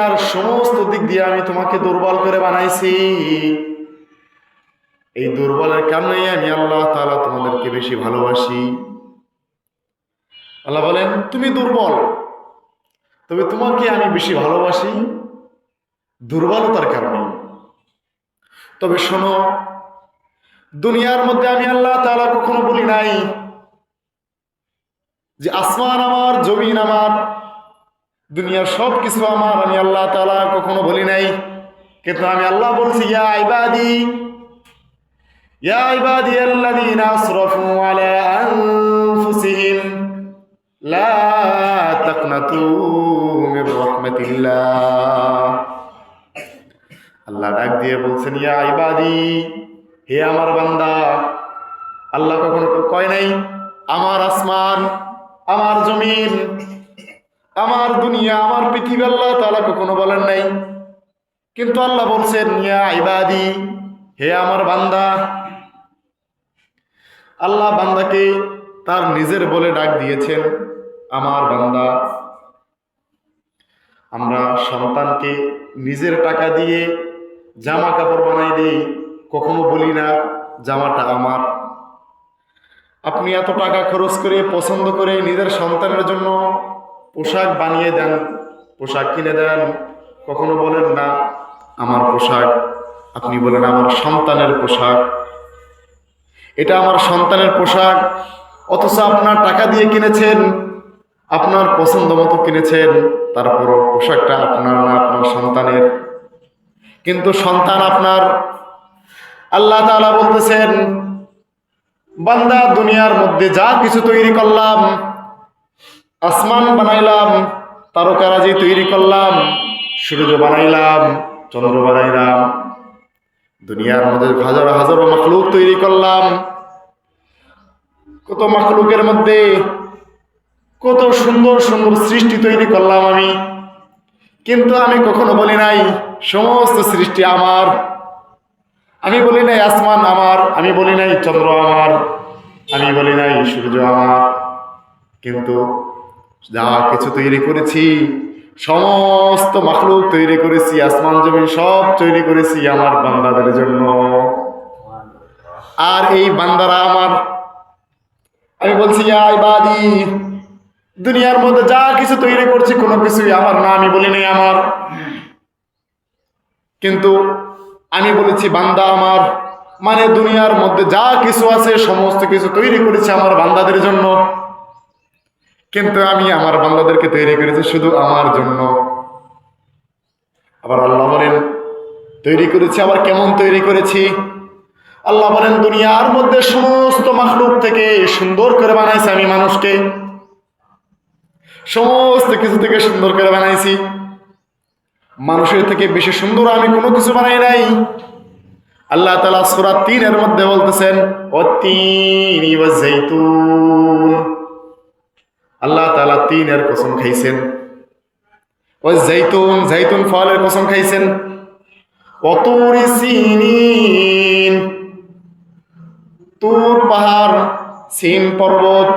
আর সমস্ত দিক দিয়ে আমি তোমাকে দুর্বল করে বানাইছি। এই দুর্বলের কারণে আমি আল্লাহ তাআলা তোমাদেরকে বেশি ভালোবাসি। আল্লাহ বলেন তুমি দুর্বল, তবে তোমাকে আমি বেশি ভালোবাসি দুর্বলতার কারণে। তবে শোনো, দুনিয়ার মধ্যে আমি আল্লাহ তাআলা কখনো বলি নাই যে আসমান আমার, জমিন আমার, দুনিয়ার সব কিছু আমার, আমি আল্লাহ তাআলা কখনো বলি নাই। কিন্তু আমি আল্লাহ বলছি ইয়া ইবাদি আল্লাযীনা আসরাফু আলা আনফুসিহিম লা তাকনাতু মির রাহমাতিল্লাহ। আল্লাহ ডাক দিয়ে বলছেন ইয়া ইবাদি, হে আমার বান্দা। আল্লাহ কখনো তো কয় নাই আমার আসমান, আমার জমিন, আমার দুনিয়া, আমার পৃথিবী, আল্লাহ তাআলা কখনো বলেন নাই। কিন্তু আল্লাহ বলছেন ইয়া ইবাদি, হে আমার বান্দা। আল্লাহ বান্দাকে তার নিজের বলে ডাক দিয়েছেন আমার বান্দা। আমরা সন্তানকে নিজের টাকা দিয়ে জামা কাপড় বানাই দিই, কখনো বলি না জামাটা আমার। আপনি এত টাকা খরচ করে পছন্দ করে নিজের সন্তানের জন্য পোশাক বানিয়ে দেন, পোশাক কিনে দেন, কখনো বলেন না আমার পোশাক। আপনি বলেন আমার সন্তানের পোশাক, এটা আমার সন্তানের পোশাক। অথচ আপনার টাকা দিয়ে কিনেছেন, আপনার পছন্দ মতো কিনেছেন, তারপরও পোশাকটা আপনার না, আপনার সন্তানের। কিন্তু সন্তান আপনার। আল্লাহ তাআলা বলতেছেন বান্দা, দুনিয়ার মধ্যে যা কিছু তৈরি করলাম, আসমান বানাইলাম, তারকারাজি তৈরি করলাম, সূর্য বানাইলাম, চন্দ্র বানাইলাম, দুনিয়ার মধ্যে হাজারো হাজারো মাখলুক তৈরি করলাম। কত মাখলুকের মধ্যে কত সুন্দর সুন্দর সৃষ্টি তৈরি করলাম আমি। কিন্তু আমি কখনো বলি নাই সমস্ত সৃষ্টি আমার। আমি বলি নাই আসমান আমার, আমি বলি নাই চন্দ্র আমার, আমি বলি নাই সূর্য আমার। কিন্তু যা কিছু তৈরি করেছি, সমস্ত মাখলুক তৈরি করেছি, আসমান জমিন সব তৈরি করেছি আমার বান্দাদের জন্য। আর এই বান্দারা আমার। আমি বলছি ইয়া ইবাদি, দুনিয়ার মধ্যে যা কিছু তৈরি করছি কোনো কিছুই আমার না, আমি বলি নাই আমার। কিন্তু আমি বলেছি বান্দা আমার, মানে দুনিয়ার মধ্যে যা কিছু আছে সমস্ত কিছু তৈরি করেছি আমার বান্দাদের জন্য। কিন্তু আমি আমার বান্দাদেরকে তৈরি করেছি শুধু আমার জন্য। আবার আল্লাহ বলেন তৈরি করেছি, আবার কেমন তৈরি করেছি? আল্লাহ বলেন দুনিয়ার মধ্যে সমস্ত মাখলুক থেকে সুন্দর করে বানাইছি আমি মানুষকে, সমস্ত কিছু থেকে সুন্দর করে বানাইছি। মানুষের থেকে বেশি সুন্দর আমি কোনো কিছু বানাই নাই। আল্লাহ তাআলা সূরা ৩ মধ্যে বলতেছেন ওয়াত-তিনি ওয়াজ-যাইতুন। আল্লাহ তাআলা ৩ কসম খাইছেন, ওয়াজ-যাইতুন, যাইতুন ফলের কসম খাইছেন, ওয়া-তুরি সিনিন, তুর পাহাড়, সিন পর্বত,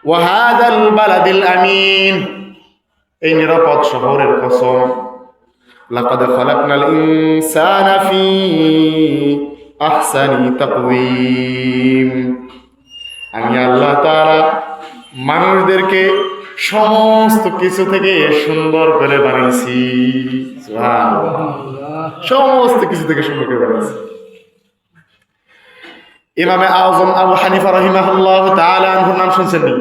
ওয়া হাযাল বালাদিল আমিন, এই নিরাপদ শহরের কসম। লাকাদ খালাকনাল ইনসানা ফি আহসানি তাকওয়িম। আমি আল্লাহ তাআলা মানুষদেরকে সমস্ত কিছু থেকে সুন্দর করে বানিয়েছি। সুবহানাল্লাহ, সমস্ত কিছু থেকে সুন্দর করে বানিয়েছি। ইমামে আযম আবু হানিফা রাহিমাহুল্লাহ তাআলা আনহুর নাম শুনছেন নি?